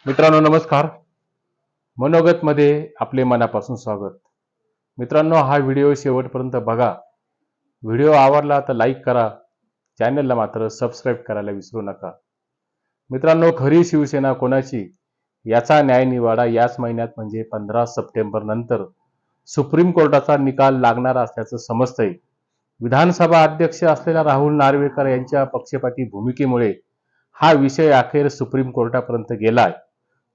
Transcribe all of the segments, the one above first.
मित्रांनो नमस्कार. मनोगत मध्ये आपले मनापासून स्वागत. मित्रांनो, हा व्हिडिओ शेवटपर्यंत बघा. व्हिडिओ आवडला तर लाईक करा. चॅनलला मात्र सबस्क्राईब करायला विसरू नका. मित्रांनो, खरी शिवसेना कोणाची याचा न्यायनिवाडा याच महिन्यात म्हणजे 15 सप्टेंबर नंतर सुप्रीम कोर्टाचा निकाल लागणार असल्याचं समजतंय. विधानसभा अध्यक्ष असलेल्या राहुल नार्वेकर यांच्या पक्षपाती भूमिकेमुळे हा विषय अखेर सुप्रीम कोर्टापर्यंत गेलाय.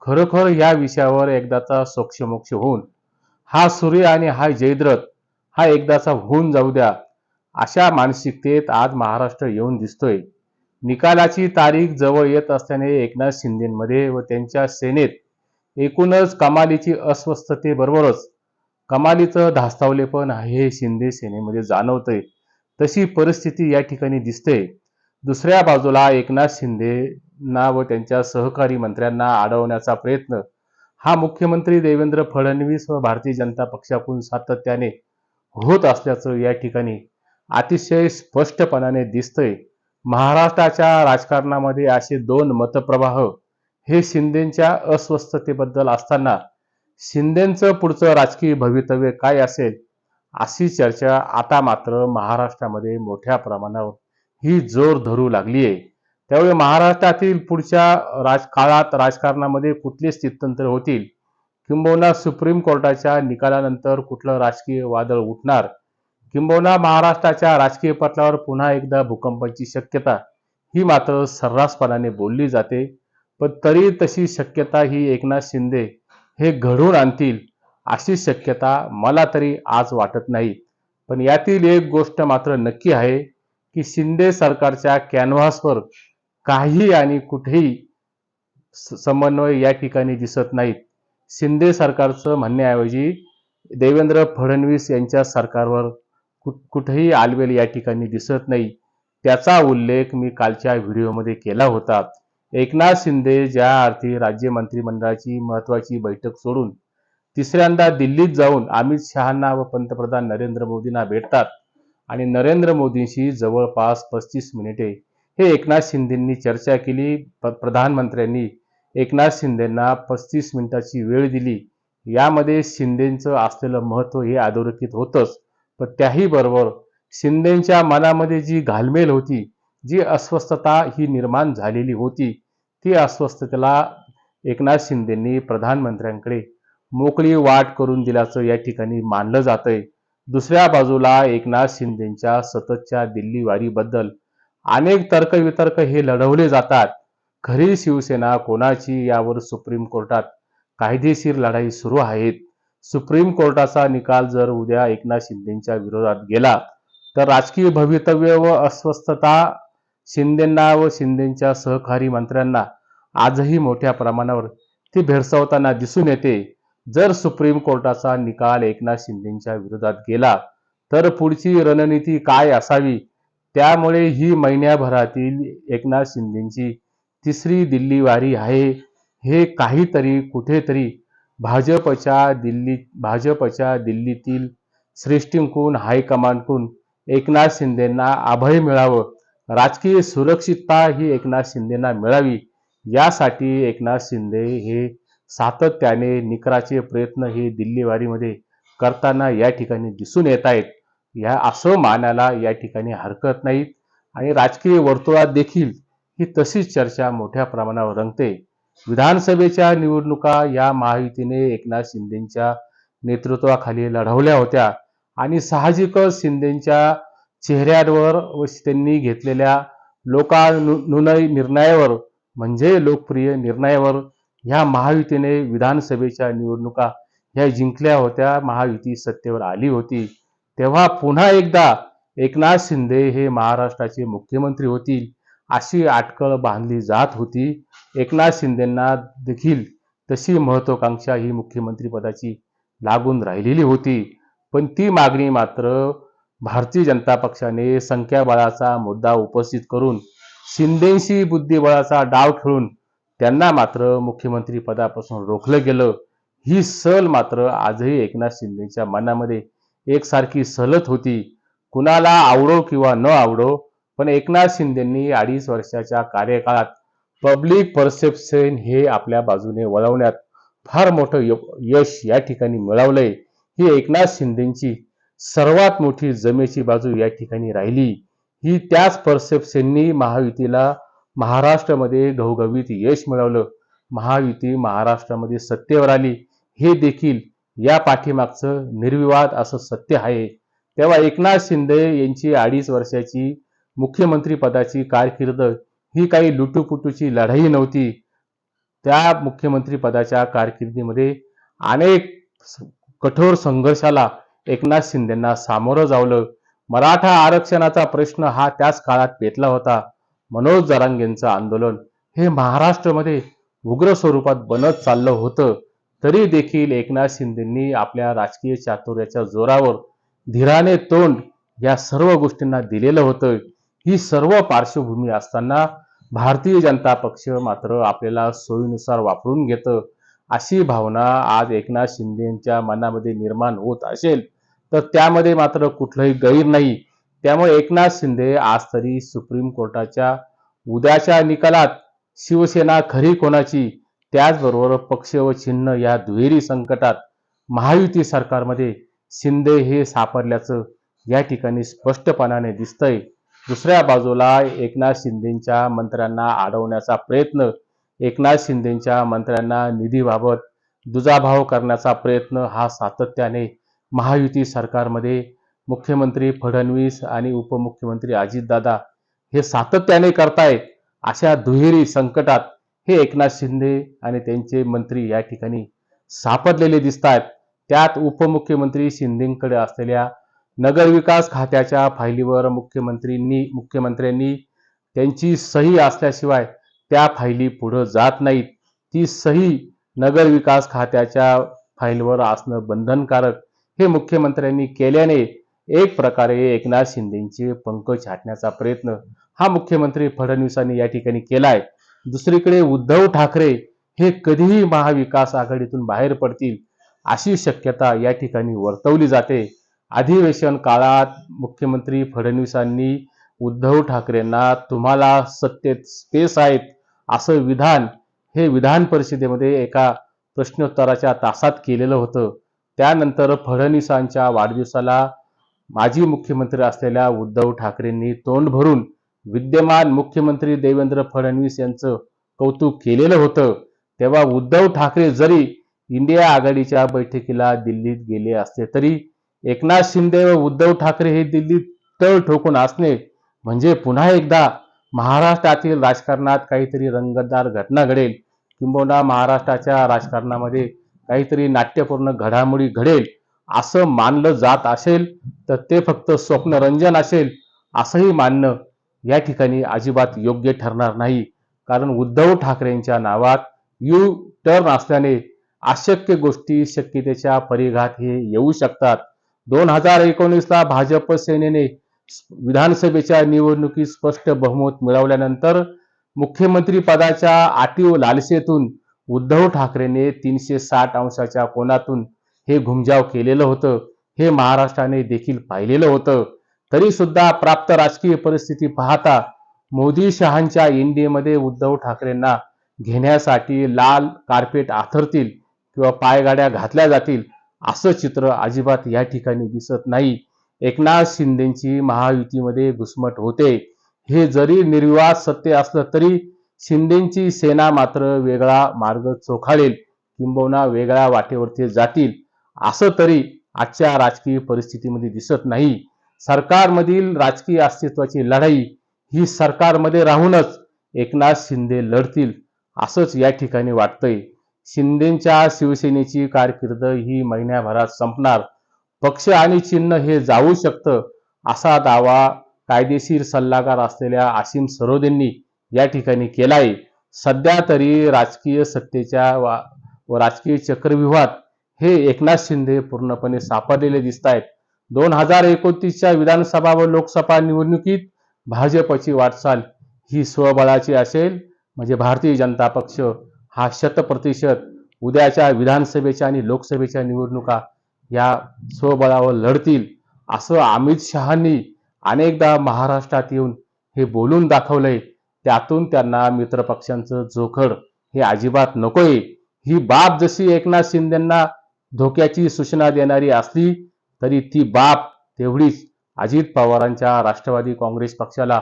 खरोखर या विषयावर एकदाचा सोक्षमोक्ष होऊन हा सूर्य आणि हा जयद्रथ हा एकदाचा होऊन जाऊ द्या, अशा मानसिकतेत आज महाराष्ट्र येऊन दिसतोय. निकालाची तारीख जवळ येत असल्याने एकनाथ शिंदेमध्ये व त्यांच्या सेनेत एकूणच कमालीची अस्वस्थतेबरोबरच कमालीचं धास्तावलेपण हे शिंदे सेनेमध्ये जाणवतंय. तशी परिस्थिती या ठिकाणी दिसते. दुसऱ्या बाजूला एकनाथ शिंदेना व त्यांच्या सहकारी मंत्र्यांना अडवण्याचा प्रयत्न हा मुख्यमंत्री देवेंद्र फडणवीस व भारतीय जनता पक्षाकडून सातत्याने होत असल्याचं या ठिकाणी अतिशय स्पष्टपणाने दिसतंय. महाराष्ट्राच्या राजकारणामध्ये असे दोन मतप्रवाह हे शिंदेच्या अस्वस्थतेबद्दल असताना शिंदेचं पुढचं राजकीय भवितव्य काय असेल अशी चर्चा आता मात्र महाराष्ट्रामध्ये मोठ्या प्रमाणावर ही जोर धरू लागली आहे. त्यामुळे महाराष्ट्रातील पुढच्या काळात राजकारणामध्ये कुठले स्थित्यंतर होतील, किंबहुना सुप्रीम कोर्टाच्या निकालानंतर कुठलं राजकीय वादळ उठणार, किंबहुना महाराष्ट्राच्या राजकीय पटलावर पुन्हा एकदा भूकंपाची शक्यता ही मात्र सर्रासपणाने बोलली जाते. पण तरी तशी शक्यता ही एकनाथ शिंदे हे घडवून आणतील अशी शक्यता मला तरी आज वाटत नाही. पण यातील एक गोष्ट मात्र नक्की आहे की शिंदे सरकारच्या कॅनव्हासवर काही आणि कुठेही समन्वय या ठिकाणी दिसत नाहीत. शिंदे सरकारचं म्हणण्याऐवजी देवेंद्र फडणवीस यांच्या सरकारवर कुठेही आलबेल या ठिकाणी दिसत नाही. त्याचा उल्लेख मी कालच्या व्हिडिओमध्ये केला होता. एकनाथ शिंदे ज्या अर्थी राज्य मंत्रिमंडळाची महत्वाची बैठक सोडून तिसऱ्यांदा दिल्लीत जाऊन अमित शहांना व पंतप्रधान नरेंद्र मोदींना भेटतात आणि नरेंद्र मोदींशी जवळपास 35 मिनिटे हे एकनाथ शिंदेंनी चर्चा केली. प्रधानमंत्र्यांनी एकनाथ शिंदेंना 35 मिनिटाची वेळ दिली. यामध्ये शिंदेंचं असलेलं महत्व हे अधोरेखित होतंच. पण त्याही बरोबर शिंदेंच्या मनामध्ये जी घालमेल होती, जी अस्वस्थता ही निर्माण झालेली होती, ती अस्वस्थतेला एकनाथ शिंदेंनी प्रधानमंत्र्यांकडे मोकळी वाट करून दिल्याचं या ठिकाणी मानलं जातंय. दुसऱ्या बाजूला एकनाथ शिंदेच्या सततच्या दिल्ली वारीबद्दल अनेक तर्कवितर्क हे लढवले जातात. खरी शिवसेना कोणाची यावर सुप्रीम कोर्टात कायदेशीर लढाई सुरू आहेत. सुप्रीम कोर्टाचा निकाल जर उद्या एकनाथ शिंदेच्या विरोधात गेला तर राजकीय भवितव्य व अस्वस्थता शिंदेंना व शिंदेच्या सहकारी मंत्र्यांना आजही मोठ्या प्रमाणावर ती भेडसावताना दिसून येते. जर सुप्रीम कोर्टाचा निकाल एकनाथ शिंदेच्या विरोधात गेला तर पुढची रणनीती काय असावी, त्यामुळे ही महिन्याभरातील एकनाथ शिंदेची तिसरी दिल्ली वारी आहे. हे काहीतरी कुठेतरी भाजपच्या दिल्लीतील श्रेष्ठींकडून हायकमांडकडून एकनाथ शिंदेंना अभय मिळावं, राजकीय सुरक्षितता ही एकनाथ शिंदेंना मिळावी, यासाठी एकनाथ शिंदे हे सातत्याने निकराचे प्रयत्न हे दिल्ली वारीमध्ये करताना या ठिकाणी दिसून येत आहेत. या असं मानायला या ठिकाणी हरकत नाही आणि राजकीय वर्तुळात देखील ही तशीच चर्चा मोठ्या प्रमाणावर रंगते. विधानसभेच्या निवडणुका या महायुतीने एकनाथ शिंदेच्या नेतृत्वाखाली लढवल्या होत्या आणि साहजिकच शिंदेच्या चेहऱ्यावर व त्यांनी घेतलेल्या लोकानुनय निर्णयावर म्हणजे लोकप्रिय निर्णयावर ह्या महायुतीने विधानसभेच्या निवडणुका ह्या जिंकल्या होत्या. महायुती सत्तेवर आली होती. तेव्हा पुन्हा एकदा एकनाथ शिंदे हे महाराष्ट्राचे मुख्यमंत्री होतील अशी अटकळ बांधली जात होती. एकनाथ शिंदेंना देखील तशी महत्वाकांक्षा ही मुख्यमंत्री पदाची लागून राहिलेली होती. पण ती मागणी मात्र भारतीय जनता पक्षाने संख्याबळाचा मुद्दा उपस्थित करून शिंदेशी बुद्धिबळाचा डाव खेळून त्यांना मात्र मुख्यमंत्री पदापासून रोखलं गेलं. ही सल मात्र आजही एकनाथ शिंदेच्या मनामध्ये एकसारखी सलत होती. कुणाला आवडो किंवा न आवडो, पण एकनाथ शिंदेंनी 2.5 वर्षाच्या कार्यकाळात पब्लिक परसेप्शन हे आपल्या बाजूने वळवण्यात फार मोठं यश या ठिकाणी मिळवलंय. ही एकनाथ शिंदेची सर्वात मोठी जमेची बाजू या ठिकाणी राहिली. ही त्याच परसेप्शननी महायुतीला महाराष्ट्रामध्ये घवघवीत यश मिळवलं. महायुती महाराष्ट्रामध्ये सत्तेवर आली. हे देखील या पाठीमागचं निर्विवाद असं सत्य आहे. तेव्हा एकनाथ शिंदे यांची 2.5 वर्षाची मुख्यमंत्री पदाची कारकीर्द ही काही लुटूपुटूची लढाई नव्हती. त्या मुख्यमंत्री पदाच्या कारकिर्दीमध्ये अनेक कठोर संघर्षाला एकनाथ शिंदेंना सामोरं जावलं. मराठा आरक्षणाचा प्रश्न हा त्याच काळात पेटला होता. मनोज जरांगेंचं आंदोलन हे महाराष्ट्रामध्ये उग्र स्वरूपात बनत चाललं होतं. तरी देखील एकनाथ शिंदेंनी आपल्या राजकीय चातुर्याच्या जोरावर धीराने तोंड या सर्व गोष्टींना दिलेलं होतं. ही सर्व पार्श्वभूमी असताना भारतीय जनता पक्ष मात्र आपल्याला सोयीनुसार वापरून घेतं, अशी भावना आज एकनाथ शिंदेच्या मनामध्ये निर्माण होत असेल तर त्यामध्ये मात्र कुठलंही गैर नाही. त्यामुळे एकनाथ शिंदे आज तरी सुप्रीम कोर्टाच्या उद्याच्या निकालात शिवसेना खरी कोणाची, त्याचबरोबर पक्ष व चिन्ह या दुहेरी संकटात महायुती सरकारमध्ये शिंदे हे सापडल्याचं या ठिकाणी स्पष्टपणाने दिसतंय. दुसऱ्या बाजूला एकनाथ शिंदेच्या मंत्र्यांना अडवण्याचा प्रयत्न, एकनाथ शिंदेच्या मंत्र्यांना निधीबाबत दुजाभाव करण्याचा प्रयत्न हा सातत्याने महायुती सरकारमध्ये मुख्यमंत्री फडणवीस आणि उपमुख्यमंत्री अजितदादा हे सातत्याने करतायत. अशा दुहेरी संकटात हे एकनाथ शिंदे आणि त्यांचे मंत्री या ठिकाणी सापडलेले दिसत आहेत. त्यात उपमुख्यमंत्री शिंदेकडे असलेल्या नगरविकास खात्याच्या फायलीवर मुख्यमंत्र्यांनी त्यांची सही असल्याशिवाय त्या फायली पुढे जात नाहीत. ती सही नगरविकास खात्याच्या फाईलवर असणं बंधनकारक हे मुख्यमंत्र्यांनी केल्याने एक प्रकारे एकनाथ शिंदेचे पंख छाटण्याचा प्रयत्न हा मुख्यमंत्री फडणवीसांनी या ठिकाणी केलाय. दुसरीकडे उद्धव ठाकरे हे कधीही महाविकास आघाडीतून बाहेर पडतील अशी शक्यता या ठिकाणी वर्तवली जाते. अधिवेशन काळात मुख्यमंत्री फडणवीसांनी उद्धव ठाकरेंना तुम्हाला सत्तेत स्पेस आहेत असं विधान हे विधान परिषदेमध्ये एका प्रश्नोत्तराच्या तासात केलेलं होतं. त्यानंतर फडणवीसांच्या वाढदिवसाला माजी मुख्यमंत्री असलेल्या उद्धव ठाकरेंनी तोंड भरून विद्यमान मुख्यमंत्री देवेंद्र फडणवीस यांचं कौतुक केलेलं होतं. तेव्हा उद्धव ठाकरे जरी इंडिया आघाडीच्या बैठकीला दिल्लीत गेले असते तरी एकनाथ शिंदे व उद्धव ठाकरे हे दिल्लीत तळ ठोकून असणे म्हणजे पुन्हा एकदा महाराष्ट्रातील राजकारणात काहीतरी रंगतदार घटना घडेल, किंबहुना महाराष्ट्राच्या राजकारणामध्ये काहीतरी नाट्यपूर्ण घडामोडी घडेल असं मानलं जात असेल तर ते फक्त स्वप्नरंजन असेल असंही मानणं या ठिकाणी अजिबात योग्य ठरणार नाही. कारण उद्धव ठाकरेंच्या नावात यू टर्न असल्याने अशक्य गोष्टी शक्यतेच्या परिघात हे येऊ शकतात. 2019ला भाजप सेनेने विधानसभेच्या निवडणुकीत स्पष्ट बहुमत मिळवल्यानंतर मुख्यमंत्री पदाच्या आटीव लालसेतून उद्धव ठाकरेंनी 360 अंशाच्या कोनातून हे घुमजाव केलेलं होतं. हे महाराष्ट्राने देखील पाहिलेलं होतं. तरी सुद्धा प्राप्त राजकीय परिस्थिती पाहता मोदी शहांच्या इंडियामध्ये उद्धव ठाकरेंना घेण्यासाठी लाल कार्पेट आथरतील किंवा पायगाड्या घातल्या जातील असं चित्र अजिबात या ठिकाणी दिसत नाही. एकनाथ शिंदेची महायुतीमध्ये घुसमट होते हे जरी निर्विवाद सत्य असलं तरी शिंदेची सेना मात्र वेगळा मार्ग चोखाळेल, किंबहुना वेगळ्या वाटेवरती जातील असं तरी आजच्या राजकीय परिस्थितीमध्ये दिसत नाही. सरकारमधील राजकीय अस्तित्वाची लढाई ही सरकारमध्ये राहूनच एकनाथ शिंदे लढतील असंच या ठिकाणी वाटतंय. शिंदेच्या शिवसेनेची कारकीर्द ही महिन्याभरात संपणार. पक्ष आणि चिन्ह हे जाऊ शकतं असा दावा कायदेशीर सल्लागार असलेल्या असीम सरोदेंनी या ठिकाणी केलाय. सध्या तरी राजकीय सत्तेच्या व राजकीय चक्रव्यूहात हे एकनाथ शिंदे पूर्णपणे सापडलेले दिसत आहेत. 2029च्या विधानसभा व लोकसभा निवडणुकीत भाजपची वाटचाल ही स्वबळाची असेल म्हणजे भारतीय जनता पक्ष हा 100% उद्याच्या विधानसभेच्या आणि लोकसभेच्या निवडणुका या स्वबळावर लढतील असं अमित शहांनी अनेकदा महाराष्ट्रात येऊन हे बोलून दाखवलंय. त्यातून त्यांना मित्रपक्षांचं जोखड हे अजिबात नकोय. ही बाब जशी एकनाथ शिंदेंना धोक्याची सूचना देणारी असली तरी ती बाब तेवढीच अजित पवारांच्या राष्ट्रवादी काँग्रेस पक्षाला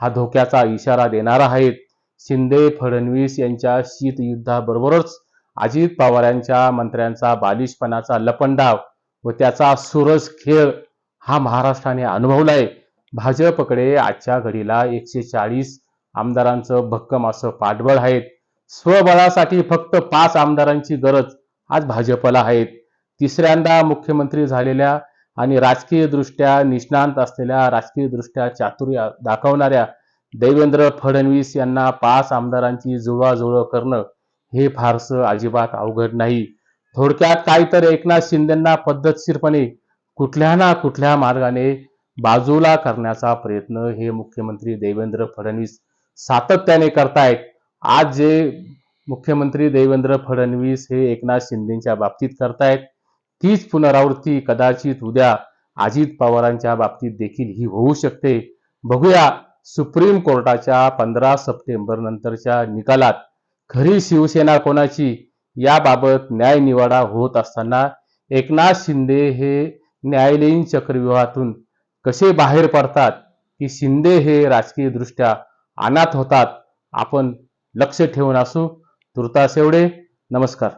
हा धोक्याचा इशारा देणारा आहेत. शिंदे फडणवीस यांच्या शीतयुद्धाबरोबरच अजित पवारांच्या मंत्र्यांचा बालिशपणाचा लपंडाव व त्याचा सुरज खेळ हा महाराष्ट्राने अनुभवलाय. भाजपकडे आजच्या घडीला 140 आमदारांचं भक्कम असं पाठबळ आहे. स्वबळासाठी फक्त 5 आमदारांची गरज आज भाजपला आहे. तिसऱ्यांदा मुख्यमंत्री झालेल्या आणि राजकीय दृष्ट्या निष्णांत असलेल्या, राजकीय दृष्ट्या चातुर्य दाखवणाऱ्या देवेंद्र फडणवीस यांना 5 आमदारांची जुळवाजुळव करणं हे फारसं अजिबात अवघड नाही. थोडक्यात काय तर एकनाथ शिंदेंना पद्धतशीरपणे कुठल्या ना कुठल्या मार्गाने बाजूला करण्याचा प्रयत्न हे मुख्यमंत्री देवेंद्र फडणवीस सातत्याने करतायत. आज जे मुख्यमंत्री देवेंद्र फडणवीस हे एकनाथ शिंदेच्या बाबतीत करतायत तीच पुनरावृत्ती कदाचित उद्या अजित पवारांच्या बाबतीत देखील ही होऊ शकते. बघूया सुप्रीम कोर्टाच्या 15 सप्टेंबर नंतरच्या निकालात खरी शिवसेना कोणाची याबाबत न्यायनिवाडा होत असताना एकनाथ शिंदे हे न्यायालयीन चक्रव्यूहातून कसे बाहेर पडतात की शिंदे हे राजकीय दृष्ट्या अनाथ होतात, आपण लक्ष ठेवून असू. तुर्तास एवढे. नमस्कार.